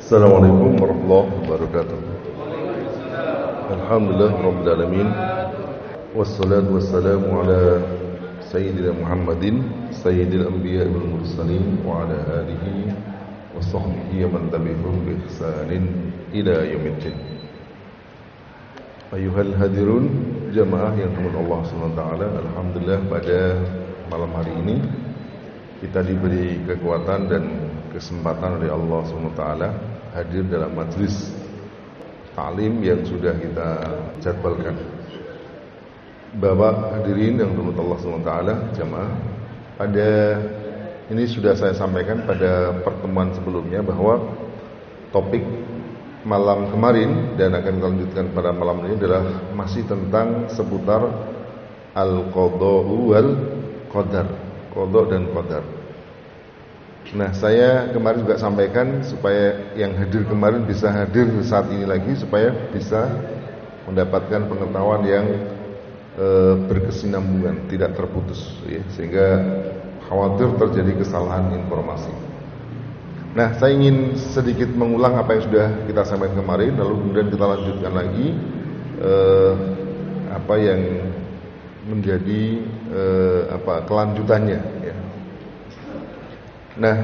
Assalamualaikum warahmatullahi wabarakatuh. Alhamdulillah rabbil alamin. Wassalatu wassalamu ala sayyidina Muhammadin sayyidil anbiya wal mursalin wa ala alihi wa sahbihi man tabi'ahum bi ihsanin ila yaumiddin. Ayuhal hadirun jamaah yang dirahmati Allah Subhanahu wa taala, alhamdulillah pada malam hari ini kita diberi kekuatan dan kesempatan oleh Allah Subhanahu wa taala hadir dalam majlis ta'lim yang sudah kita jadwalkan. Bapak hadirin yang dirahmati Allah Subhanahu wa taala, jamaah, pada ini sudah saya sampaikan pada pertemuan sebelumnya bahwa topik malam kemarin dan akan kita lanjutkan pada malam ini adalah masih tentang seputar al-qada'u wal qadar, qada dan qadar. Nah, saya kemarin juga sampaikan supaya yang hadir kemarin bisa hadir saat ini lagi supaya bisa mendapatkan pengetahuan yang berkesinambungan, tidak terputus ya, sehingga khawatir terjadi kesalahan informasi. Nah, saya ingin sedikit mengulang apa yang sudah kita sampaikan kemarin, lalu kemudian kita lanjutkan lagi apa yang menjadi kelanjutannya ya. Nah,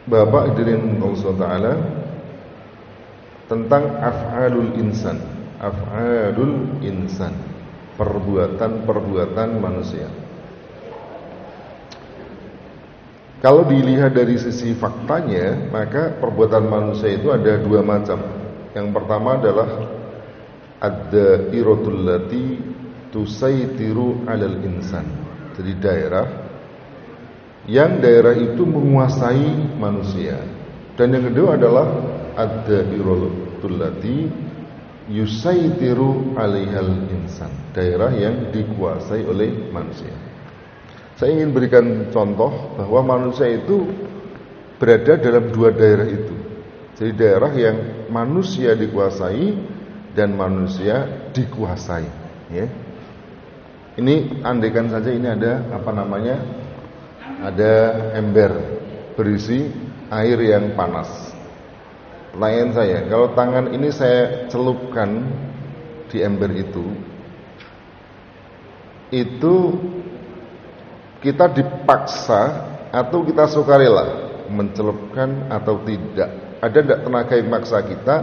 Bapak hadirin Allah Taala, tentang af'alul insan, perbuatan manusia. Kalau dilihat dari sisi faktanya, maka perbuatan manusia itu ada dua macam. Yang pertama adalah ad-dairatul lati tusaitiru 'alal insan. Jadi daerah itu menguasai manusia. Dan yang kedua adalah ad-dairatul lati yusaitiru 'alaihal insan. Daerah yang dikuasai oleh manusia. Saya ingin berikan contoh bahwa manusia itu berada dalam dua daerah itu. Jadi daerah yang manusia dikuasai dan manusia dikuasai ya. Ini andaikan saja ini ada ada ember berisi air yang panas. Pertanyaan saya, kalau tangan ini saya celupkan di ember itu kita dipaksa atau kita sukarela mencelupkan atau tidak? Ada tidak tenaga yang maksa kita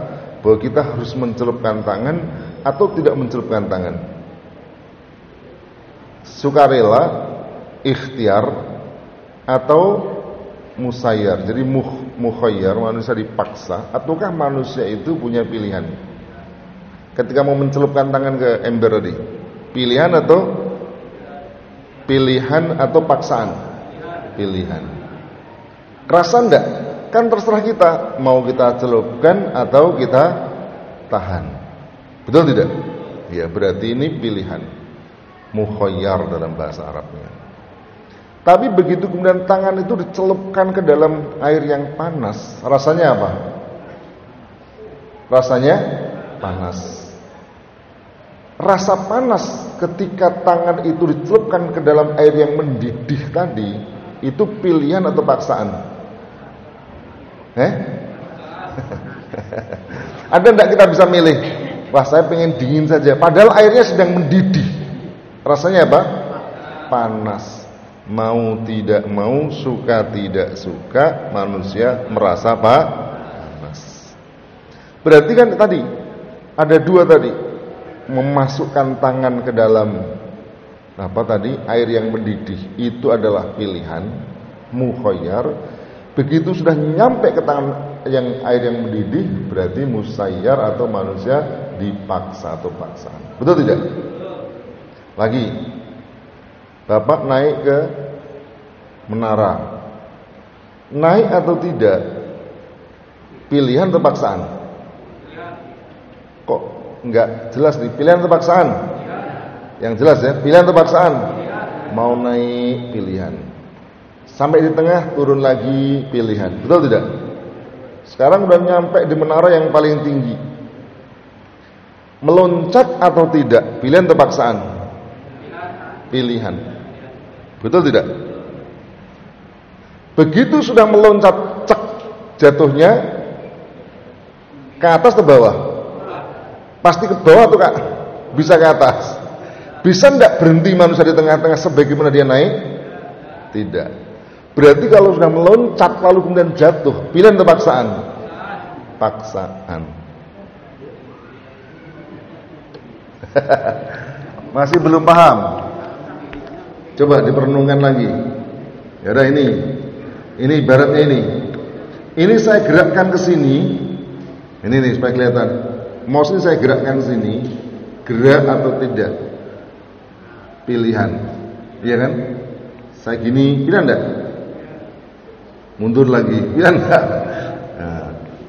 bahwa kita harus mencelupkan tangan atau tidak mencelupkan tangan? Sukarela, ikhtiar, atau musayyar. Jadi mukhayyar, manusia dipaksa, ataukah manusia itu punya pilihan? Ketika mau mencelupkan tangan ke ember tadi, pilihan atau paksaan? Pilihan. Kerasa enggak? Kan terserah kita, mau kita celupkan atau kita tahan. Betul tidak? Ya, berarti ini pilihan. Mukhayyar dalam bahasa Arabnya. Tapi begitu kemudian tangan itu dicelupkan ke dalam air yang panas, rasanya apa? Rasanya panas. Rasa panas ketika tangan itu dicelupkan ke dalam air yang mendidih tadi, itu pilihan atau paksaan? Ada enggak kita bisa milih? Wah, saya pengen dingin saja, padahal airnya sedang mendidih. Rasanya apa? Panas. Mau tidak mau, suka tidak suka, manusia merasa panas. Berarti kan tadi ada dua tadi, memasukkan tangan ke dalam air yang mendidih itu adalah pilihan, mukhayyar. Begitu sudah nyampe ke tangan yang air yang mendidih, berarti musayyar atau manusia dipaksa atau paksaan. Betul tidak? Lagi, Bapak naik ke menara, naik atau tidak, pilihan atau paksaan? Kok enggak jelas nih, pilihan atau paksaan? Yang jelas ya, pilihan atau paksaan? Mau naik, pilihan. Sampai di tengah, turun lagi, pilihan. Betul tidak? Sekarang udah nyampe di menara yang paling tinggi, meloncat atau tidak, pilihan atau paksaan? Pilihan. Betul tidak? Begitu sudah meloncat, cek, jatuhnya Ke atas atau bawah? Pasti ke bawah tuh Kak. Bisa ke atas. Bisa enggak berhenti manusia di tengah-tengah sebagaimana dia naik? Tidak. Berarti kalau sudah meloncat lalu kemudian jatuh, pilihan atau paksaan? Paksaan. Masih belum paham? Coba diperenungkan lagi. Ya udah ini ibaratnya ini. Ini saya gerakkan ke sini. Ini nih supaya kelihatan. Mouse ini saya gerakkan ke sini. Gerak atau tidak? Pilihan. Iya kan? Saya gini, pilihan enggak? Mundur lagi, pilihan enggak? Nah,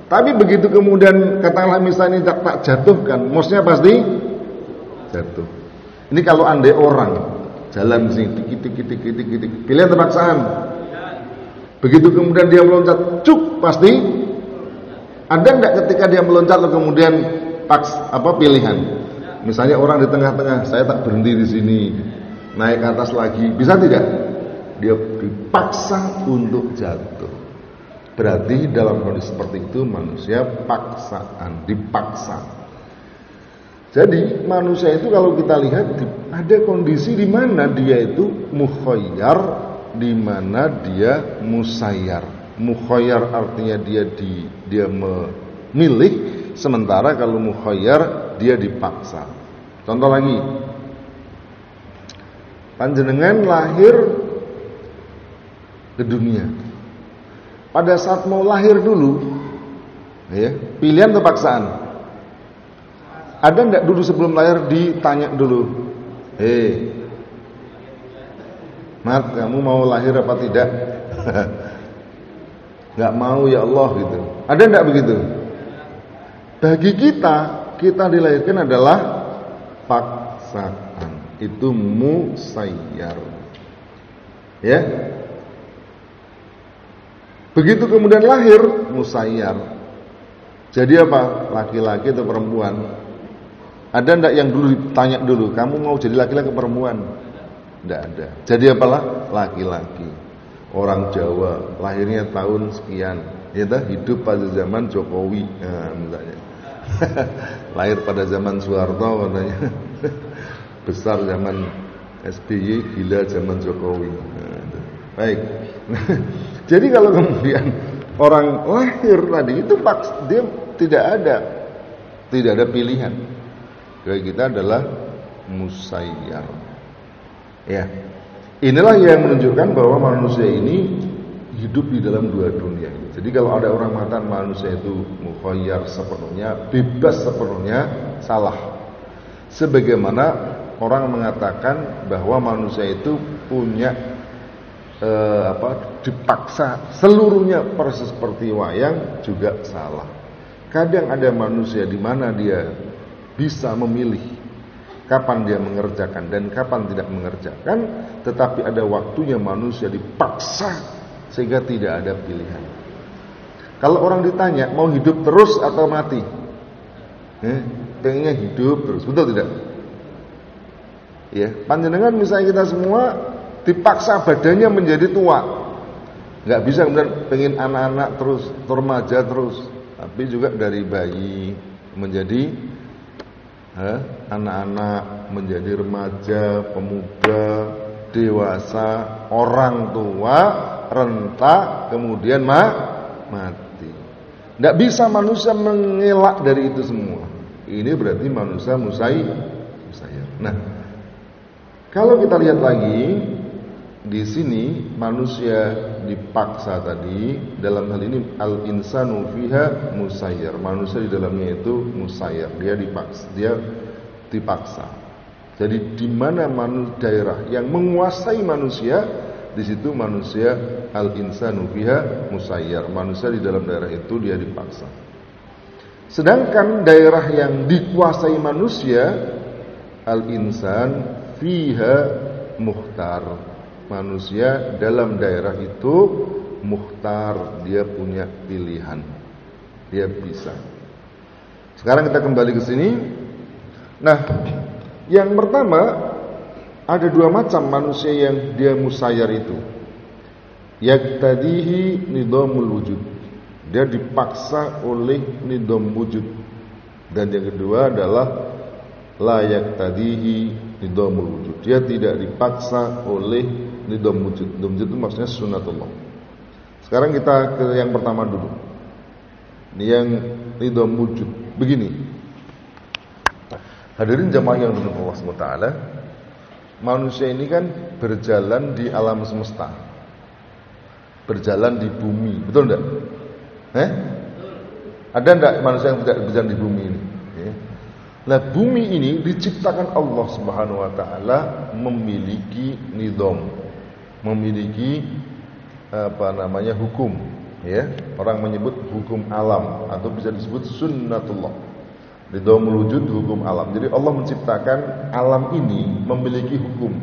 tapi begitu kemudian katakanlah misalnya tak jatuhkan, mouse-nya pasti jatuh. Ini kalau andai orang jalan sini dikit, pilihan terpaksaan. Begitu kemudian dia meloncat, cuk, pasti ada enggak ketika dia meloncat lalu kemudian pilihan? Misalnya orang di tengah-tengah, saya tak berhenti di sini, naik ke atas lagi, bisa tidak? Dia dipaksa untuk jatuh. Berarti dalam kondisi seperti itu manusia paksaan, dipaksa. Jadi manusia itu kalau kita lihat ada kondisi di mana dia itu mukhayyar, di mana dia musayyar. Mukhayyar artinya dia memilih, sementara kalau mukhayyar dia dipaksa. Contoh lagi, panjenengan lahir ke dunia. Pada saat mau lahir dulu, ya, pilihan atau paksaan? Ada enggak dulu sebelum lahir ditanya dulu, Mat, kamu mau lahir apa tidak? Enggak mau ya Allah gitu. Ada enggak begitu? Bagi kita dilahirkan adalah paksaan. Itu musayyar. Ya. Begitu kemudian lahir musayyar. Jadi apa? Laki-laki atau perempuan? Ada enggak yang dulu ditanya dulu, kamu mau jadi laki-laki atau perempuan? Enggak ada. Jadi apalah? Laki-laki. Orang Jawa lahirnya tahun sekian, ya hidup pada zaman Jokowi, misalnya. Lahir pada zaman Soeharto katanya. Besar zaman SBY, gila zaman Jokowi. Baik. Jadi kalau kemudian orang lahir tadi itu dia tidak ada pilihan. Bagi kita adalah musayyar. Ya. Inilah yang menunjukkan bahwa manusia ini hidup di dalam dua dunia. Jadi kalau ada orang mengatakan manusia itu mukhayyar sepenuhnya, bebas sepenuhnya, salah. Sebagaimana orang mengatakan bahwa manusia itu punya dipaksa seluruhnya persis seperti wayang, juga salah. Kadang ada manusia di mana dia bisa memilih kapan dia mengerjakan dan kapan tidak mengerjakan, tetapi ada waktunya manusia dipaksa sehingga tidak ada pilihan. Kalau orang ditanya mau hidup terus atau mati, pengennya hidup terus, betul tidak? Ya, panjenengan misalnya kita semua dipaksa badannya menjadi tua, nggak bisa kemudian pengen anak-anak terus, remaja terus, tapi juga dari bayi menjadi anak-anak, menjadi remaja, pemuda, dewasa, orang tua, renta, kemudian mati. Nggak bisa manusia mengelak dari itu semua. Ini berarti manusia musayyar. Nah, kalau kita lihat lagi di sini manusia dipaksa tadi, dalam hal ini al-insanu fiha musayyar. Manusia di dalamnya itu musayyar, dia dipaksa. Jadi di mana daerah yang menguasai manusia, di situ manusia al-insanu fiha musayyar. Manusia di dalam daerah itu dia dipaksa. Sedangkan daerah yang dikuasai manusia, al-insan fiha mukhtar. Manusia dalam daerah itu mukhtar, dia punya pilihan, dia bisa. Sekarang kita kembali ke sini. Nah, yang pertama ada dua macam manusia yang dia musayyar itu. Yaktadihi nidhamul wujud. Dia dipaksa oleh nidom wujud. Dan yang kedua adalah layak tadihi nidomul wujud. Dia tidak dipaksa oleh nidom wujud. Nidom wujud itu maksudnya sunatullah. Sekarang kita ke yang pertama dulu. Yang nidom wujud. Begini. Hadirin jamaah yang dirahmati Allah SWT, manusia ini kan berjalan di alam semesta, berjalan di bumi, betul enggak? Ada enggak manusia yang tidak berjalan di bumi ini? Nah, bumi ini diciptakan Allah Subhanahu Wa Taala memiliki nidom, memiliki hukum, ya. Orang menyebut hukum alam atau bisa disebut sunnatullah. Nidhamul wujud, hukum alam. Jadi Allah menciptakan alam ini memiliki hukum.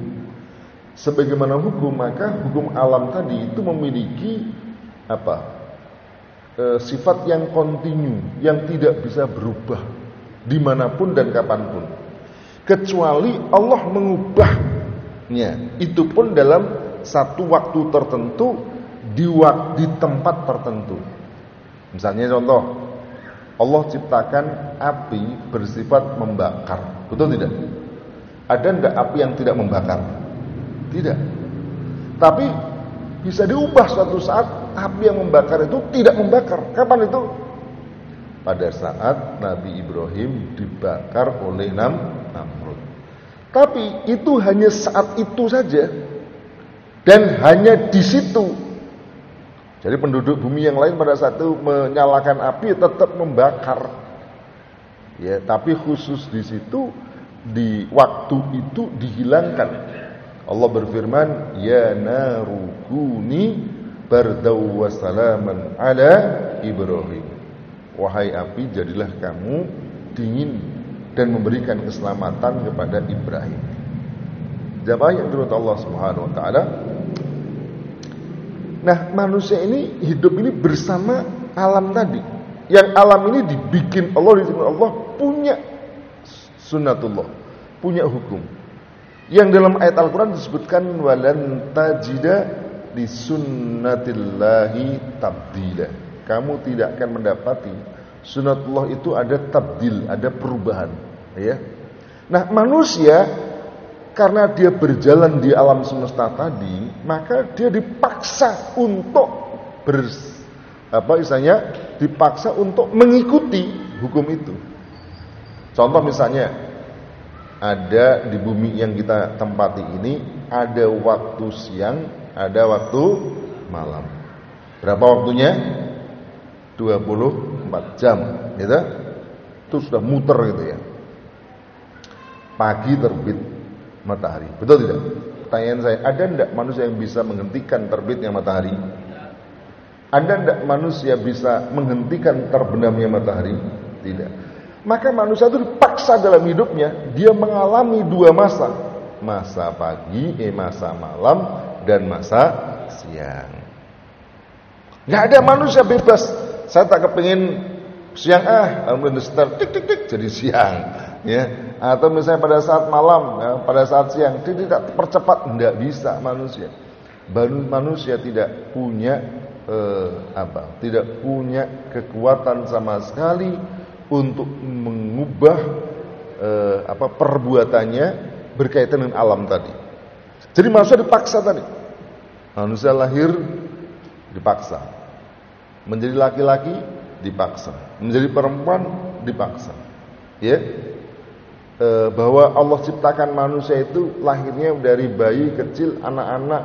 Sebagaimana hukum, maka hukum alam tadi itu memiliki sifat yang kontinu, yang tidak bisa berubah dimanapun dan kapanpun. Kecuali Allah mengubahnya, itu pun dalam satu waktu tertentu, di tempat tertentu. Misalnya contoh, Allah ciptakan api bersifat membakar. Betul tidak? Ada enggak api yang tidak membakar? Tidak. Tapi bisa diubah suatu saat api yang membakar itu tidak membakar. Kapan itu? Pada saat Nabi Ibrahim dibakar oleh Namrud. Tapi itu hanya saat itu saja. Dan hanya di situ. Jadi penduduk bumi yang lain pada saat itu menyalakan api tetap membakar. Ya, tapi khusus di situ, di waktu itu dihilangkan. Allah berfirman, "Ya narukuni bardaw wa salaman ala Ibrahim." Wahai api, jadilah kamu dingin dan memberikan keselamatan kepada Ibrahim. Jamaah yang dirahmati Allah Subhanahu Wa Taala. Nah, manusia ini hidup ini bersama alam tadi. Yang alam ini dibikin Allah punya sunnatullah, punya hukum. Yang dalam ayat Al-Quran disebutkan walan tajida li sunnatillahi tabdila. Kamu tidak akan mendapati sunnatullah itu ada tabdil, ada perubahan, ya. Nah, manusia karena dia berjalan di alam semesta tadi, maka dia dipaksa untuk dipaksa untuk mengikuti hukum itu. Contoh misalnya, ada di bumi yang kita tempati ini, ada waktu siang, ada waktu malam. Berapa waktunya? 24 jam, gitu. Itu sudah muter gitu ya. Pagi terbit matahari, betul tidak? Pertanyaan saya, ada enggak manusia yang bisa menghentikan terbitnya matahari? Ada enggak manusia bisa menghentikan terbenamnya matahari? Tidak. Maka manusia itu dipaksa dalam hidupnya, dia mengalami dua masa. Masa pagi, masa malam, dan masa siang. Enggak ada manusia bebas. Saya tak kepingin siang, alhamdulillah tik tik tik jadi siang, ya. Atau misalnya pada saat malam, ya, pada saat siang, tidak percepat, tidak bisa manusia. Manusia tidak punya tidak punya kekuatan sama sekali untuk mengubah perbuatannya berkaitan dengan alam tadi. Jadi manusia dipaksa tadi. Manusia lahir dipaksa, menjadi laki-laki dipaksa, menjadi perempuan dipaksa, ya. Bahwa Allah ciptakan manusia itu lahirnya dari bayi kecil, anak-anak,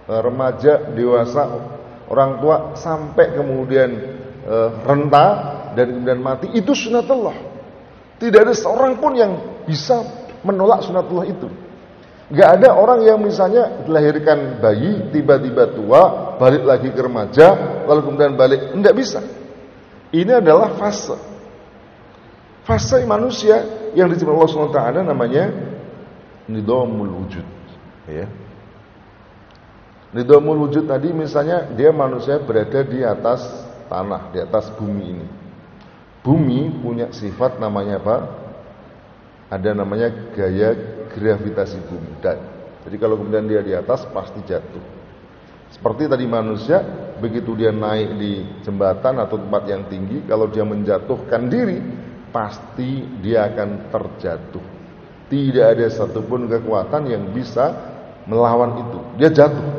remaja, dewasa, orang tua, sampai kemudian renta dan kemudian mati. Itu sunatullah. Tidak ada seorang pun yang bisa menolak sunatullah itu. Gak ada orang yang misalnya dilahirkan bayi, tiba-tiba tua, balik lagi ke remaja, lalu kemudian balik. Tidak bisa. Ini adalah fase manusia yang diciptakan Allah SWT, namanya nidhamul wujud, ya. Nidhamul wujud tadi misalnya dia manusia berada di atas tanah, di atas bumi ini. Bumi punya sifat namanya apa? Ada namanya gaya gravitasi bumi. Jadi kalau kemudian dia di atas pasti jatuh. Seperti tadi manusia, begitu dia naik di jembatan atau tempat yang tinggi, kalau dia menjatuhkan diri, pasti dia akan terjatuh. Tidak ada satupun kekuatan yang bisa melawan itu. Dia jatuh.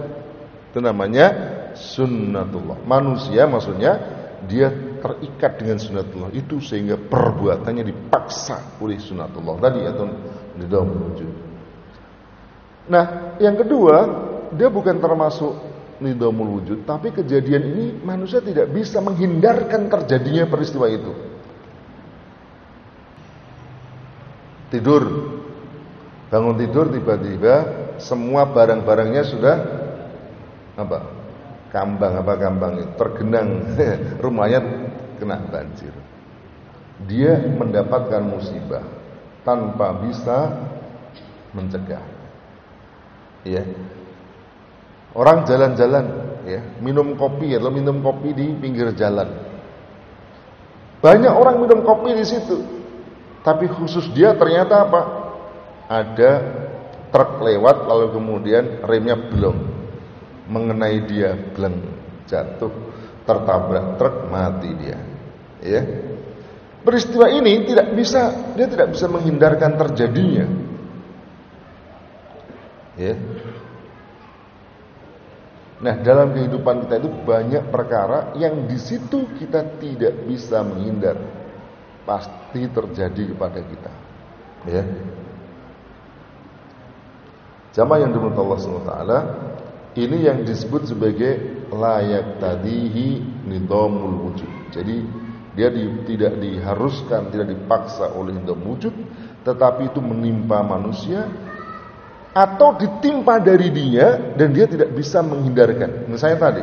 Itu namanya sunnatullah. Manusia maksudnya dia terikat dengan sunnatullah itu sehingga perbuatannya dipaksa oleh sunnatullah tadi atau nidam wujud. Nah, yang kedua, dia bukan termasuk nidamul wujud, tapi kejadian ini manusia tidak bisa menghindarkan terjadinya peristiwa itu. Tidur, bangun tidur tiba-tiba semua barang-barangnya sudah kambang itu tergenang, rumahnya kena banjir. Dia mendapatkan musibah tanpa bisa mencegah. Ya. Orang jalan-jalan, ya, minum kopi atau minum kopi di pinggir jalan. Banyak orang minum kopi di situ. Tapi khusus dia ternyata apa? Ada truk lewat lalu kemudian remnya belum mengenai dia, bleng, jatuh, tertabrak truk, mati dia. Ya. Peristiwa ini dia tidak bisa menghindarkan terjadinya. Ya. Nah, dalam kehidupan kita itu banyak perkara yang di situ kita tidak bisa menghindar. Pasti terjadi kepada kita. Ya. Jamaah yang dimuliakan Allah Subhanahu wa taala, ini yang disebut sebagai layak tadihi nidamul wujud. Jadi dia tidak diharuskan, tidak dipaksa oleh nidam wujud, tetapi itu menimpa manusia atau ditimpa dari dia dan dia tidak bisa menghindarkan. Misalnya tadi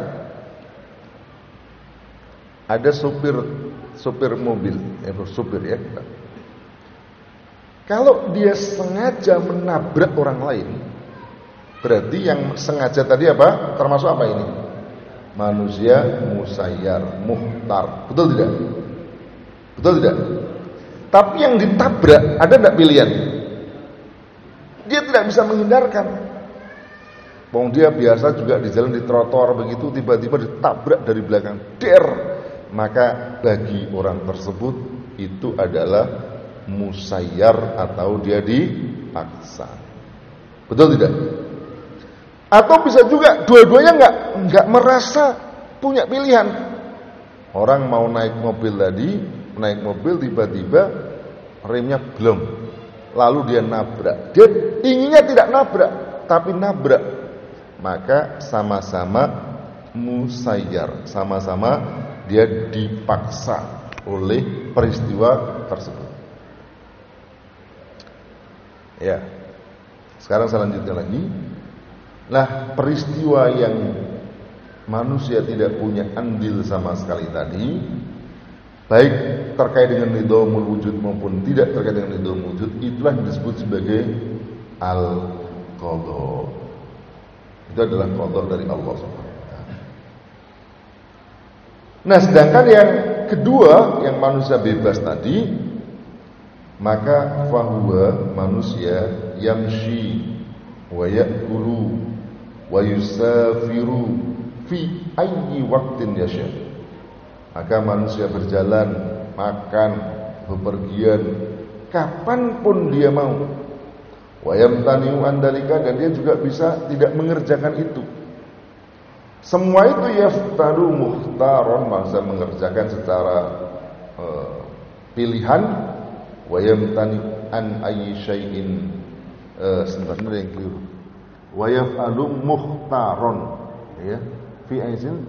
ada sopir mobil, sopir ya. Kalau dia sengaja menabrak orang lain, berarti yang sengaja tadi apa? Termasuk apa ini? Manusia musayyar, muhtar. Betul tidak? Betul tidak? Tapi yang ditabrak ada enggak pilihan? Dia tidak bisa menghindarkan. Wong dia biasa juga di jalan di trotoar begitu tiba-tiba ditabrak dari belakang. Der. Maka bagi orang tersebut itu adalah musayyar atau dia dipaksa. Betul tidak? Atau bisa juga dua-duanya enggak merasa punya pilihan. Orang mau naik mobil tadi, naik mobil tiba-tiba remnya belum. Lalu dia nabrak. Dia inginnya tidak nabrak, tapi nabrak. Maka sama-sama musayyar, sama-sama dia dipaksa oleh peristiwa tersebut. Ya. Sekarang saya lanjutkan lagi. Nah, peristiwa yang manusia tidak punya andil sama sekali tadi, baik terkait dengan nidamul wujud maupun tidak terkait dengan nidamul wujud, itulah yang disebut sebagai al-qadha. Itu adalah qadha dari Allah Subhanahu wa taala. Nah, sedangkan yang kedua, yang manusia bebas tadi, maka fahuwa manusia yamshi wa ya'kulu wa yusafiru fi ayyi waqtin yasha. Maka manusia berjalan, makan, bepergian kapanpun dia mau. Wa yamtani'u an dalika, dan dia juga bisa tidak mengerjakan itu. Semua itu yaftaru mukhtaron, masa mengerjakan secara pilihan. Wa yamtani'u an ayyi syai'in, sebenarnya yang keliru. Wa yaf'alu mukhtaron, ya, fi aizin.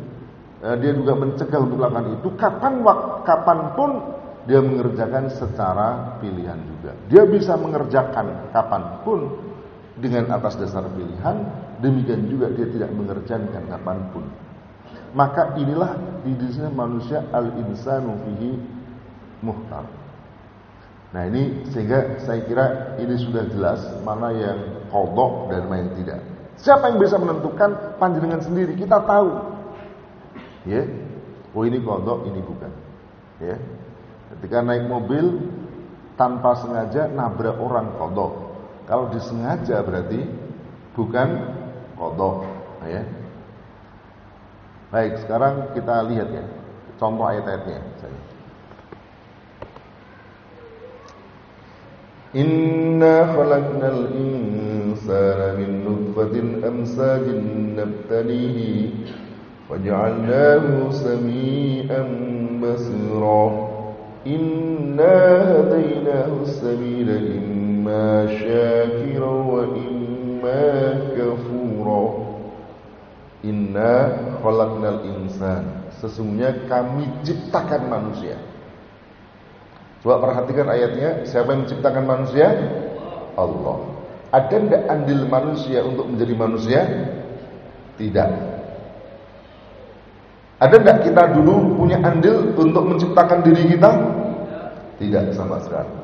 Dia juga mencegah untuk melakukan itu kapanpun dia mengerjakan secara pilihan juga. Dia bisa mengerjakan kapanpun dengan atas dasar pilihan, demikian juga dia tidak mengerjakan kapanpun. Maka inilah di sini manusia al-insanu fihi muhtar. Nah, ini sehingga saya kira ini sudah jelas mana yang qadha dan mana yang tidak. Siapa yang bisa menentukan? Panjenengan sendiri, kita tahu. Ya, oh ini qadha, ini bukan. Ya, ketika naik mobil tanpa sengaja nabrak orang, qadha. Kalau disengaja berarti bukan qadha. Ya, Baik, sekarang kita lihat ya contoh ayat-ayatnya. Inna khalaqnal insana min nutfatin amsajin nabtalihi waja'alnahu sami'an basira. Inna hadainahu as-sabila imma syakira wa imma kafura. Inna khalaqnal insan, sesungguhnya kami ciptakan manusia. Coba perhatikan ayatnya, siapa yang menciptakan manusia? Allah. Ada enggak andil manusia untuk menjadi manusia? Tidak. Ada enggak kita dulu punya andil untuk menciptakan diri kita? Tidak sama sekali.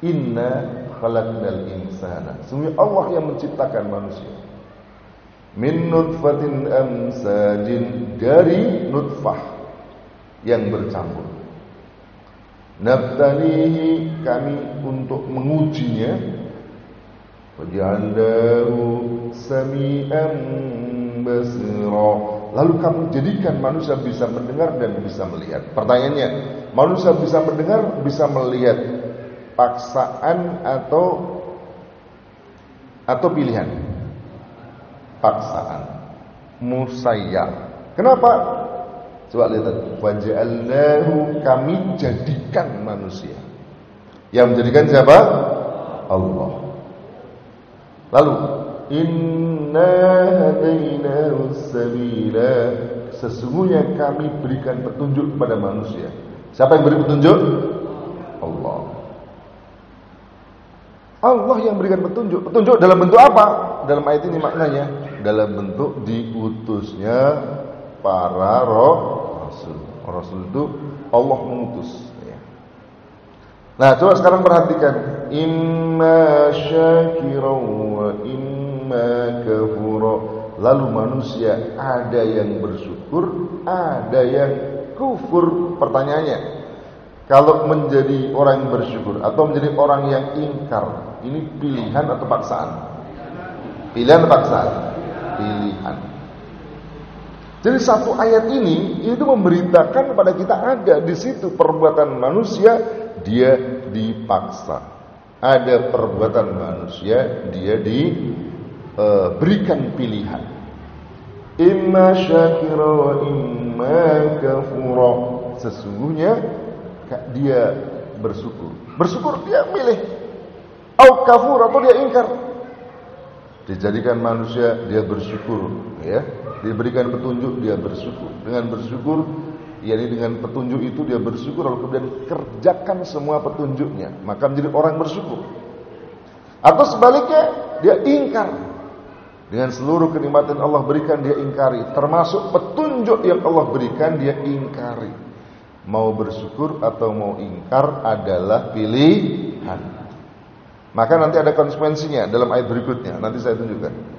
Inna khalaqnal insana, sesungguhnya Allah yang menciptakan manusia. Min nutfatin amsajin, dari nutfah yang bercampur. Nabtalihi, kami untuk mengujinya. Waja'alnahu sami'an basira, lalu kami jadikan manusia bisa mendengar dan bisa melihat. Pertanyaannya, manusia bisa mendengar, bisa melihat, paksaan atau pilihan? Paksaan, musayyar. Kenapa? Coba lihat, waja'alnahu, kami jadikan manusia. Yang menjadikan siapa? Allah. Lalu inna hadainahu as-sabila, sesungguhnya kami berikan petunjuk kepada manusia. Siapa yang beri petunjuk? Allah. Allah yang berikan petunjuk. Petunjuk dalam bentuk apa? Dalam ayat ini maknanya dalam bentuk diutusnya para rasul. Rasul itu Allah mengutus. Nah, coba sekarang perhatikan, imma syakira wa imma kafura. Lalu manusia ada yang bersyukur, ada yang kufur. Pertanyaannya, kalau menjadi orang yang bersyukur atau menjadi orang yang ingkar, ini pilihan atau paksaan? Pilihan atau paksaan? Pilihan. Jadi satu ayat ini itu memberitakan kepada kita ada di situ perbuatan manusia dia dipaksa. Ada perbuatan manusia dia diberikan pilihan. Imma syakira wa imma kafura. Sesungguhnya dia bersyukur. Bersyukur dia milih. Au kafur, atau dia ingkar. Dijadikan manusia dia bersyukur, ya. Diberikan petunjuk dia bersyukur. Dengan bersyukur, yakni dengan petunjuk itu dia bersyukur, lalu kemudian kerjakan semua petunjuknya, maka menjadi orang bersyukur. Atau sebaliknya dia ingkar. Dengan seluruh kenikmatan Allah berikan dia ingkari, termasuk petunjuk yang Allah berikan dia ingkari. Mau bersyukur atau mau ingkar adalah pilihan. Maka nanti ada konsekuensinya dalam ayat berikutnya. Nanti saya tunjukkan.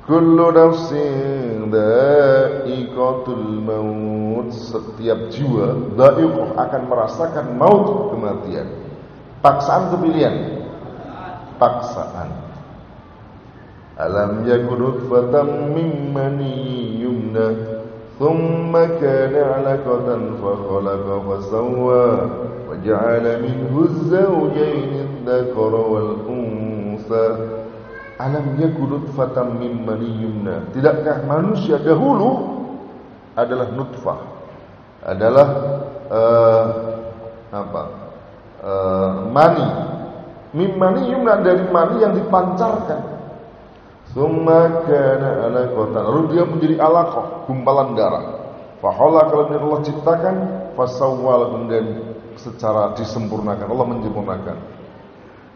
Kullu nafsin dha'iqatul maut, setiap jiwa dha'iqah akan merasakan maut, kematian. Paksaan atau pilihan? Paksaan. Alam yakun nutfatan min maniyyin yumna thumma kana 'alaqatan fa khalaqa fa sawwa wa ja'ala minhu az-zawjayn adh-dhakara wal untha. Alam yakun nutfatan min maniyyin yumna, tidakkah manusia dahulu adalah nutfah, adalah mani, min maniyyin yumna, dari mani yang dipancarkan. Tsumma kana 'alaqatan, lalu dia menjadi alaqah, gumpalan darah. Fa khalaqa, kalau Allah ciptakan, fa sawwa, kemudian secara disempurnakan, Allah menyempurnakan.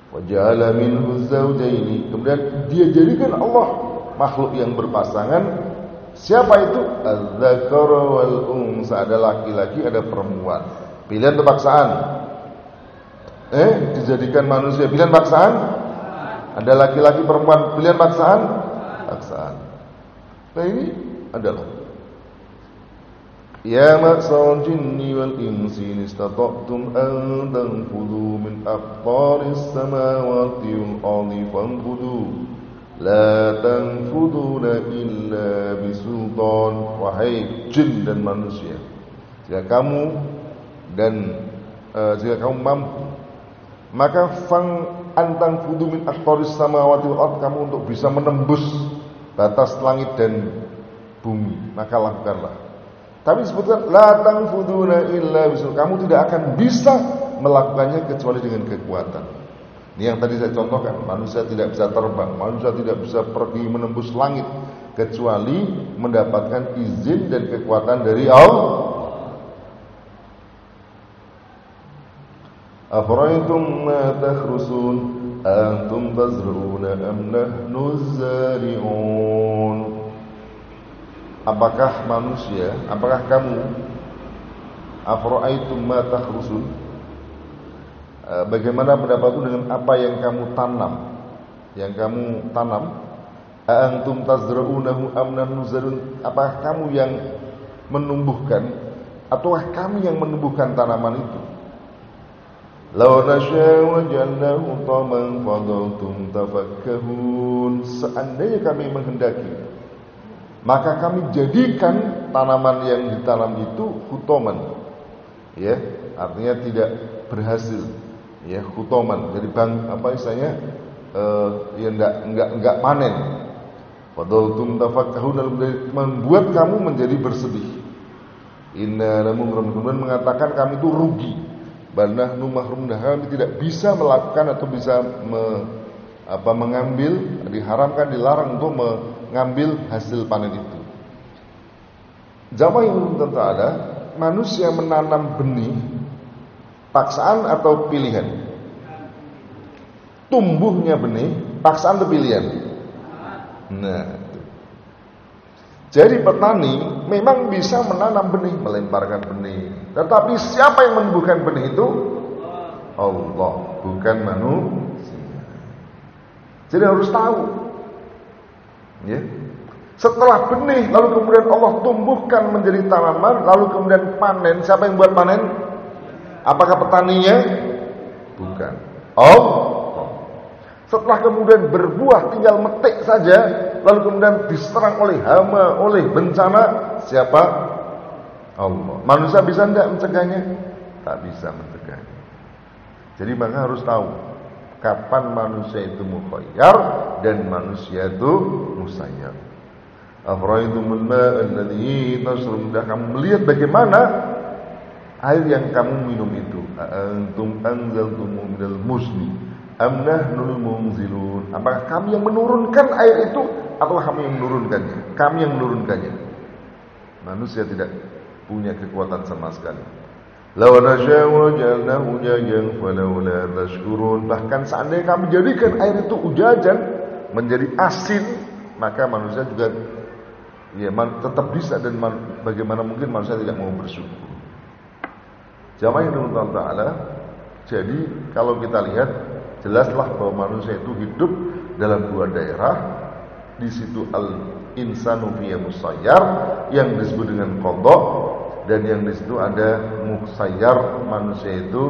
Wa ja'ala minhu zawjaini, kemudian dia jadikan Allah makhluk yang berpasangan. Siapa itu? Az-dzakara wal unsa, ada laki-laki ada perempuan. Pilihan atau paksaan? Dijadikan manusia, pilihan paksaan? Ada laki-laki perempuan, pilihan paksaan? Paksaan. Nah ini adalah ya ma'sal jinni wal insi in istata'tum an tanfudhu min aqtaris samawati wal ardi fanfudhu La tanfuduna illa bisultan. Wahai jin dan manusia, jika kamu mampu, maka antang fudu min aqtaris samawati wal ard, kamu untuk bisa menembus batas langit dan bumi, maka lakukanlah. Tapi disebutkan la tanfuduna illa bisul, kamu tidak akan bisa melakukannya kecuali dengan kekuatan. Ini yang tadi saya contohkan, manusia tidak bisa terbang, manusia tidak bisa pergi menembus langit kecuali mendapatkan izin dan kekuatan dari Allah. Afara'aytum ma takhrusun antum tazra'una am nahnu zari'un. Apakah kamu, afara'aytum ma takhrusun, bagaimana pendapatmu dengan apa yang kamu tanam? Antum tazra'unahu am nahnu zari'un. Apakah kamu yang menumbuhkan ataukah kami yang menumbuhkan tanaman itu? Law nasya'u ja'alnahu taman fadaltum tafakkahun. Seandainya kami menghendaki, maka kami jadikan tanaman yang ditanam itu hutoman, ya, artinya tidak berhasil, ya, hutoman. Jadi enggak panen. Fadaltum tafakkahun, membuat kamu menjadi bersedih. Inna lamun kemudian mengatakan kami itu rugi. Banah mahrum, kami tidak bisa melakukan atau bisa mengambil, diharamkan, dilarang untuk mengambil hasil panen itu. Jamaah yang tentu ada, manusia menanam benih paksaan atau pilihan? Tumbuhnya benih paksaan atau pilihan? Nah, jadi petani memang bisa menanam benih, melemparkan benih. Tetapi siapa yang menumbuhkan benih itu? Allah, bukan manusia. Jadi harus tahu, ya. Setelah benih, lalu kemudian Allah tumbuhkan menjadi tanaman, lalu kemudian panen. Siapa yang buat panen? Apakah petaninya? Bukan. Allah. Setelah kemudian berbuah, tinggal metik saja, lalu kemudian diserang oleh hama, oleh bencana, siapa? Allah. Manusia bisa tidak mencegahnya? Tak bisa mencegahnya. Jadi maka harus tahu kapan manusia itu mukhayyar dan manusia itu musayyar. Afra'aytumul ma'a alladhi tashrabun, kamu melihat bagaimana air yang kamu minum itu. Antum anzaltumu minal muzni am nahnul munzilun. Apakah kami yang menurunkan air itu atau kami yang menurunkannya? Kami yang menurunkannya. Manusia tidak punya kekuatan sama sekali. Law nasya'u ja'alnahu ujajan falawla tashkurun. Bahkan seandainya kami jadikan air itu ujajan, menjadi asin, maka manusia juga tetap bisa, dan bagaimana mungkin manusia tidak mau bersyukur. Jamaah yang dirahmati Allah. Jadi kalau kita lihat, jelaslah bahwa manusia itu hidup dalam dua daerah. Di situ al-insanu fiyya musayyar, yang disebut dengan qadha, dan yang di situ ada musayyar, manusia itu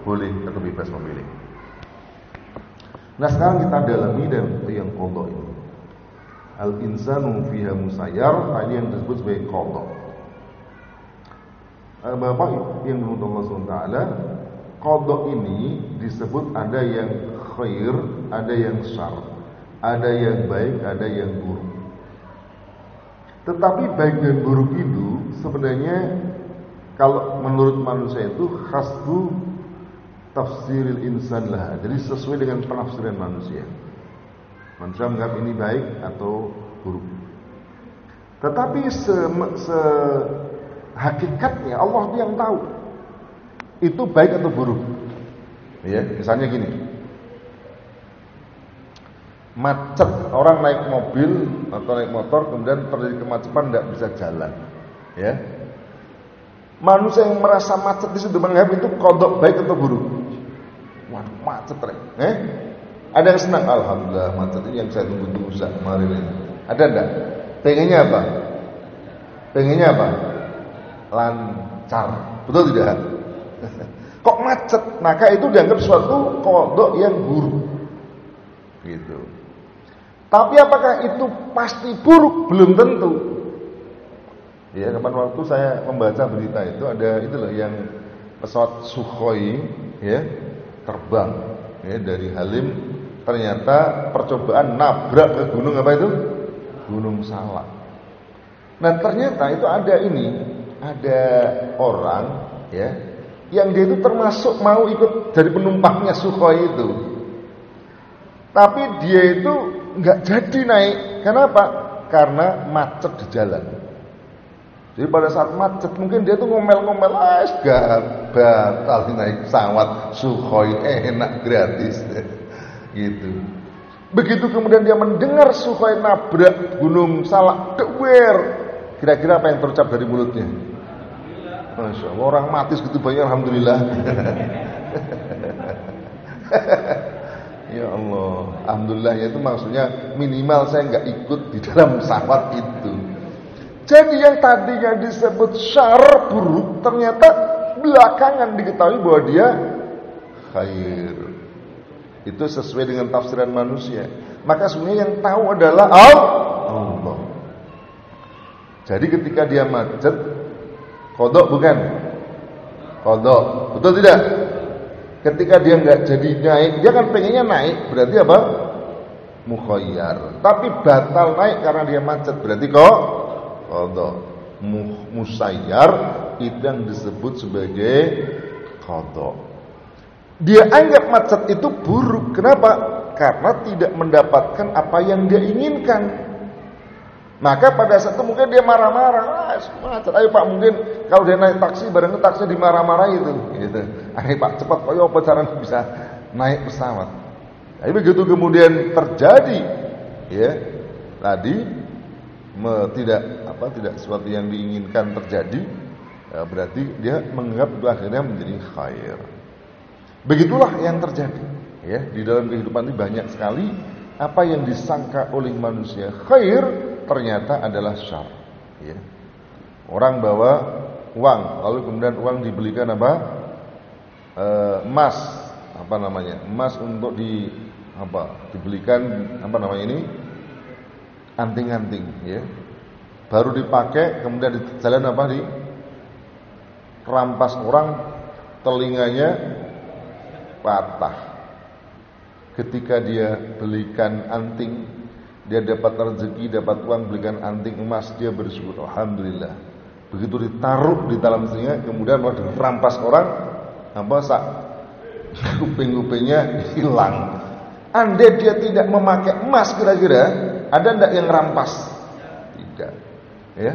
boleh atau bebas memilih. Nah, sekarang kita dalami dan yang qadha ini. Al-insanu fiyya musayyar, ini yang disebut sebagai qadha. Bapak yang dirahmati Allah SWT, qadha ini disebut ada yang khair, ada yang syarr, ada yang baik, ada yang buruk. Tetapi baik dan buruk itu sebenarnya kalau menurut manusia itu khasbu tafsiril insan lah. Jadi sesuai dengan penafsiran manusia. Manusia menganggap ini baik atau buruk. Tetapi hakikatnya Allah itu yang tahu itu baik atau buruk. Ya, misalnya gini. Macet, orang naik mobil atau naik motor kemudian terjadi kemacetan, tidak bisa jalan, ya. Manusia yang merasa macet di situ menganggap itu qadha baik atau buruk? Wah, macet Ada yang senang, alhamdulillah macet ini yang saya tunggu-tunggu kemarin ini. Ada enggak? Pengennya apa? Lancar. Betul tidak? Kok macet? Maka itu dianggap suatu qadha yang buruk. Gitu. Tapi apakah itu pasti buruk? Belum tentu. Ya, kapan waktu saya membaca berita itu ada itu loh yang pesawat Sukhoi ya terbang ya dari Halim, ternyata percobaan nabrak ke gunung apa itu? Gunung Salak. Nah, ternyata itu ada orang ya yang dia itu termasuk mau ikut dari penumpangnya Sukhoi itu. Tapi dia itu nggak jadi naik. Kenapa? Karena macet di jalan. Jadi pada saat macet mungkin dia tuh ngomel-ngomel, batal naik pesawat Sukhoi, enak gratis gitu. Begitu kemudian dia mendengar Sukhoi nabrak Gunung Salak, dewer. Kira-kira apa yang terucap dari mulutnya? Masya Allah, orang mati segitu banyak, alhamdulillah. Ya Allah, alhamdulillah, ya itu maksudnya minimal saya nggak ikut di dalam pesawat itu. Jadi yang tadinya disebut syar buruk, ternyata belakangan diketahui bahwa dia khair. Itu sesuai dengan tafsiran manusia. Maka sebenarnya yang tahu adalah Allah. Jadi ketika dia macet, qadha bukan? Qadha, betul tidak? Ketika dia nggak jadi naik, dia kan pengennya naik, berarti apa? Mukhayyar. Tapi batal naik karena dia macet, berarti kok qadha. Musayyar itu yang disebut sebagai qadha. Dia anggap macet itu buruk. Kenapa? Karena tidak mendapatkan apa yang dia inginkan. Maka pada saat itu mungkin dia marah-marah, macet. Ayo Pak, mungkin kalau dia naik taksi, barangkali taksi dimarah-marah itu, gitu. Ayo Pak, cepat Pak, apa caranya bisa naik pesawat? Tapi begitu kemudian terjadi, ya, tadi tidak sesuatu yang diinginkan terjadi, ya, berarti dia menganggap itu akhirnya menjadi khair. Begitulah yang terjadi, ya, di dalam kehidupan ini banyak sekali apa yang disangka oleh manusia khair ternyata adalah syar. Ya. Orang bawa uang, lalu kemudian uang dibelikan apa? Emas, apa namanya? Emas untuk dibelikan anting-anting, ya. Baru dipakai, kemudian di jalan rampas orang, telinganya patah. Ketika dia belikan anting, dia dapat rezeki, dapat uang, belikan anting emas, dia bersyukur, alhamdulillah. Begitu ditaruh di dalam telinga, kemudian mau dirampas orang, kuping-kupingnya hilang. Andai dia tidak memakai emas, kira-kira ada enggak yang rampas? Tidak. Ya.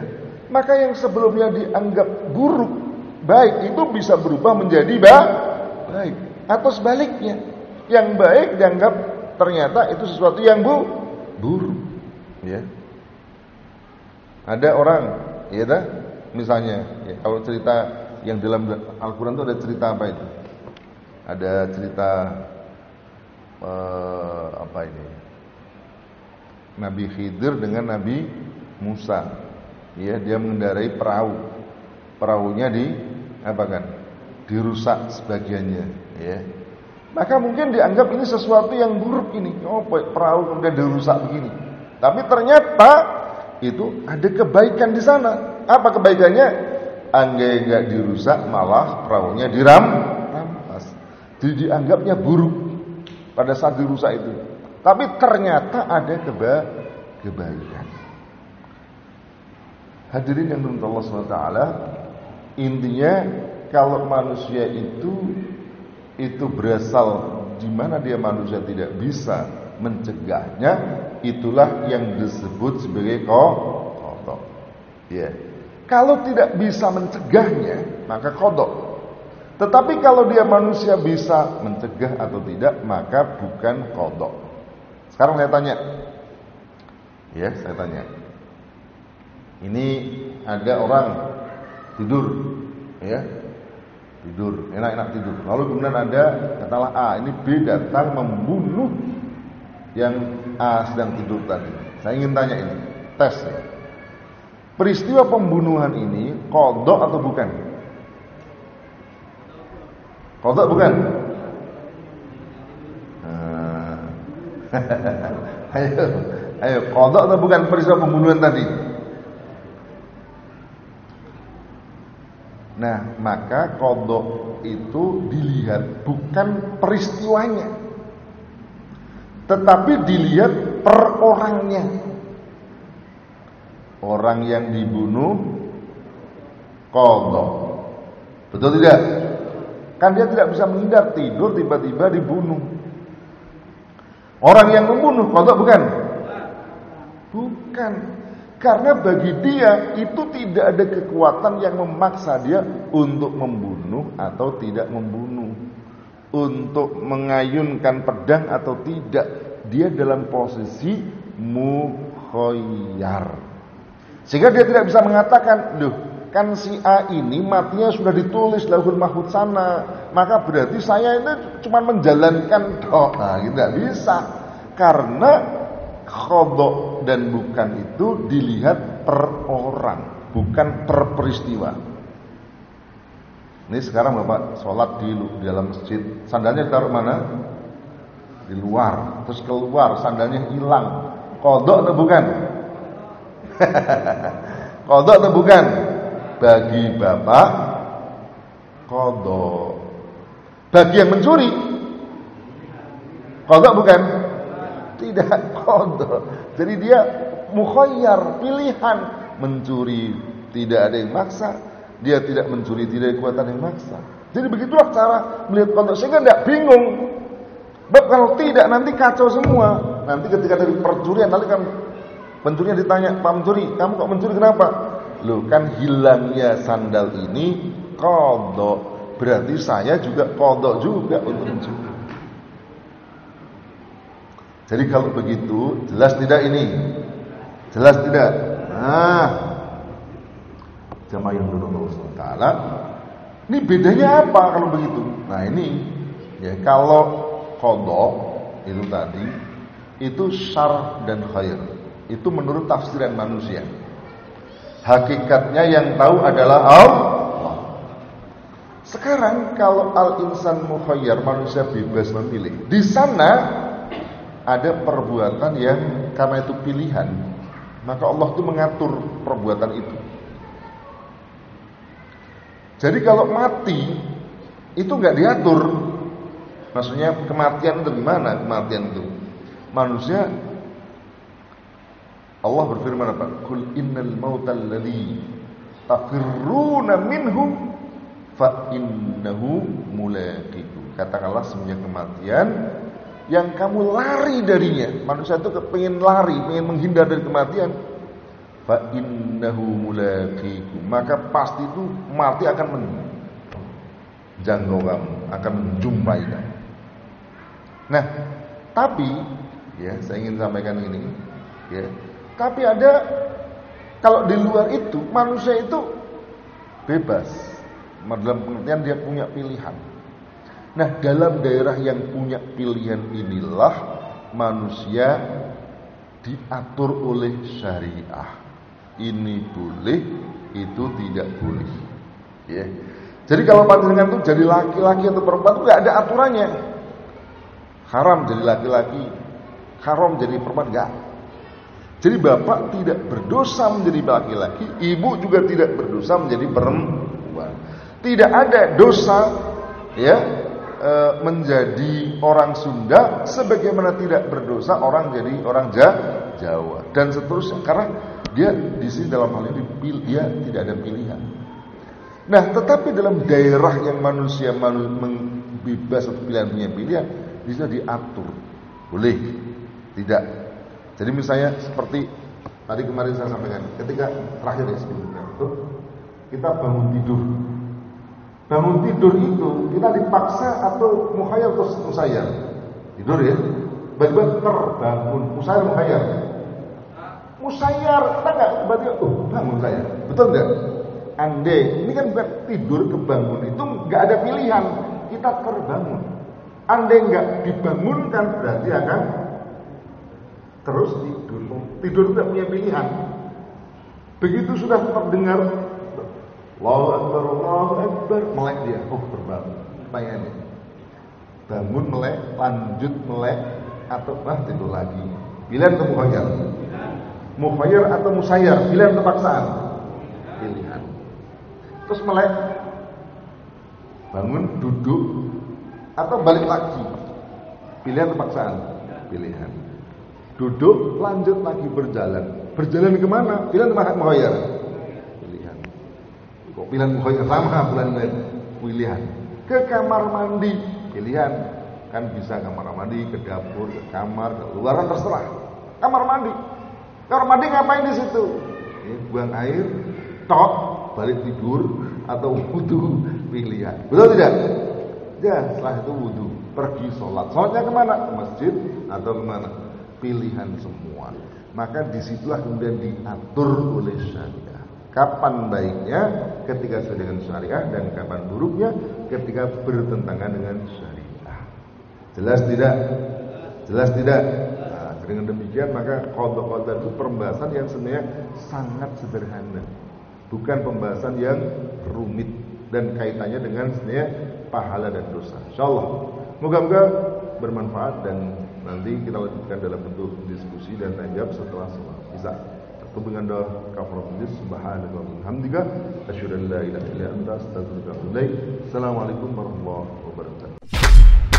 Maka yang sebelumnya dianggap buruk, baik itu bisa berubah menjadi baik, atau sebaliknya. Yang baik dianggap ternyata itu sesuatu yang buruk, ya. Ada orang, ya, misalnya, ya, kalau cerita yang dalam Al-Quran itu ada cerita apa itu? Ada cerita Nabi Khidir dengan Nabi Musa, ya, dia mengendarai perahunya dirusak sebagiannya, ya. Maka mungkin dianggap ini sesuatu yang buruk ini. Oh, perahu kemudian dirusak begini. Tapi ternyata itu ada kebaikan di sana. Apa kebaikannya? Andai enggak dirusak, malah perahunya dirampas. Jadi dianggapnya buruk pada saat dirusak itu. Tapi ternyata ada kebaikan. Hadirin yang dirahmati Allah SWT, intinya kalau manusia itu berasal di mana dia manusia tidak bisa mencegahnya, itulah yang disebut sebagai qadha. Ya. Kalau tidak bisa mencegahnya, maka qadha. Tetapi kalau dia manusia bisa mencegah atau tidak, maka bukan qadha. Sekarang saya tanya. Ya, saya tanya. Ini ada orang tidur, ya. Tidur, enak-enak tidur. Lalu kemudian ada, katalah A, ini B datang membunuh yang A sedang tidur tadi. Saya ingin tanya ini, tes ya. Peristiwa pembunuhan ini qadha atau bukan? Qadha bukan? Ayo, Ayo, qada atau bukan peristiwa pembunuhan tadi? Nah, maka qada itu dilihat bukan peristiwanya, tetapi dilihat per orangnya. Orang yang dibunuh qada. Betul tidak? Kan dia tidak bisa menghindar, tidur tiba-tiba dibunuh. Orang yang membunuh qada bukan? Bukan. Karena bagi dia itu tidak ada kekuatan yang memaksa dia untuk membunuh atau tidak membunuh, untuk mengayunkan pedang atau tidak. Dia dalam posisi mukhayyar. Sehingga dia tidak bisa mengatakan, loh, kan si A ini matinya sudah ditulis lauhul mahfuz sana, maka berarti saya ini cuma menjalankan doa. Tidak bisa. Karena qada dan bukan itu dilihat per orang, bukan per peristiwa. Ini sekarang Bapak sholat di dalam masjid, sandalnya taruh mana? Di luar. Terus keluar, sandalnya hilang. Qada atau bukan? Qada atau bukan? Bagi Bapak qada. Bagi yang mencuri qada bukan? Tidak qada. Jadi dia mukhayyar, pilihan. Mencuri tidak ada yang maksa, dia tidak mencuri tidak ada kekuatan yang maksa. Jadi begitulah cara melihat qada, sehingga tidak bingung. Sebab kalau tidak nanti kacau semua. Nanti ketika dari percurian, nanti kan pencurinya ditanya, Pak mencuri, kamu kok mencuri kenapa? Loh, kan hilangnya sandal ini qada, berarti saya juga qada juga untuk mencuri. Jadi kalau begitu, jelas tidak ini? Jelas tidak? Nah, jamaah yang dirahmati Allah Ta'ala, ini bedanya apa kalau begitu? Nah ini, ya kalau qada itu tadi, itu syarr dan khair. Itu menurut tafsiran manusia. Hakikatnya yang tahu adalah Allah. Sekarang kalau al-insan mukhayyar, manusia bebas memilih. Di sana ada perbuatan yang karena itu pilihan, maka Allah itu mengatur perbuatan itu. Jadi kalau mati itu nggak diatur. Maksudnya kematian itu gimana? Kematian itu manusia, Allah berfirman apa? Qul innal mautal ladzi tafirruna minhu fa innahu mulaqikum. Katakanlah semuanya kematian yang kamu lari darinya. Manusia itu kepingin lari, ingin menghindar dari kematian. Fa innahu mulaqikum. Maka pasti itu mati akan menjangkau kamu, akan menjumpai kamu. Nah, tapi ya saya ingin sampaikan ini, ya. Tapi ada, kalau di luar itu manusia itu bebas. Dalam pengertian dia punya pilihan. Nah, dalam daerah yang punya pilihan inilah manusia diatur oleh syariah. Ini boleh, itu tidak boleh. Ya. Jadi kalau panjenengan itu jadi laki-laki atau perempuan itu nggak ada aturannya. Haram jadi laki-laki, haram jadi perempuan, enggak. Jadi bapak tidak berdosa menjadi laki-laki, ibu juga tidak berdosa menjadi perempuan. Tidak ada dosa, ya, menjadi orang Sunda, sebagaimana tidak berdosa orang jadi orang Jawa dan seterusnya, karena dia di sini dalam hal ini dia tidak ada pilihan. Nah, tetapi dalam daerah yang manusia bebas atau pilihan, bisa diatur, boleh, tidak. Jadi misalnya seperti tadi kemarin saya sampaikan, ketika terakhir ya sebelumnya itu kita bangun tidur. Bangun tidur itu kita dipaksa atau mukhayyar atau musayyar? Tidur ya. Tiba-tiba terbangun, musayyar. Musayyar, kita enggak berarti bangun saya. Betul enggak? Andai ini kan bukan tidur, kebangun itu enggak ada pilihan, kita terbangun. Andai enggak dibangunkan berarti akan terus tidur. Tidur tidak punya pilihan. Begitu sudah terdengar Allahu Akbar, melek dia, terbangun. Pengen bangun melek, lanjut melek, atau tidur lagi. Pilihan atau mukhayyar? Mukhayyar atau musayyar? Pilihan atau paksaan? Pilihan. Terus melek, bangun, duduk, atau balik lagi? Pilihan atau paksaan? Pilihan. Duduk, lanjut lagi berjalan. Berjalan kemana? Pilihan atau mukhayyar? Pilihan. Kok pilihan mukhayyar sama pilihan? Ke kamar mandi, pilihan. Kan bisa kamar mandi, ke dapur, ke kamar, ke luar, kan terserah. Kamar mandi. Kamar mandi ngapain di situ? Buang air, tok, balik tidur, atau wudu, pilihan. Betul tidak? Ya, setelah itu wudu, pergi sholat. Sholatnya kemana? Ke masjid atau kemana? Pilihan semua. Maka disitulah kemudian diatur oleh syariah. Kapan baiknya ketika sesuai dengan syariah, dan kapan buruknya ketika bertentangan dengan syariah. Jelas tidak? Jelas tidak? Nah, dengan demikian maka qadha itu pembahasan yang sebenarnya sangat sederhana. Bukan pembahasan yang rumit dan kaitannya dengan sebenarnya pahala dan dosa. Insyaallah. Moga-moga bermanfaat dan nanti kita lanjutkan dalam bentuk diskusi dan tanya jawab setelah sholat. Bisa. Tutup dengan doa kafaratul subhanaka wa bihamdika asyhadu an la ilaha illa anta astaghfiruka wa atubu ilaik. Assalamualaikum warahmatullahi wabarakatuh.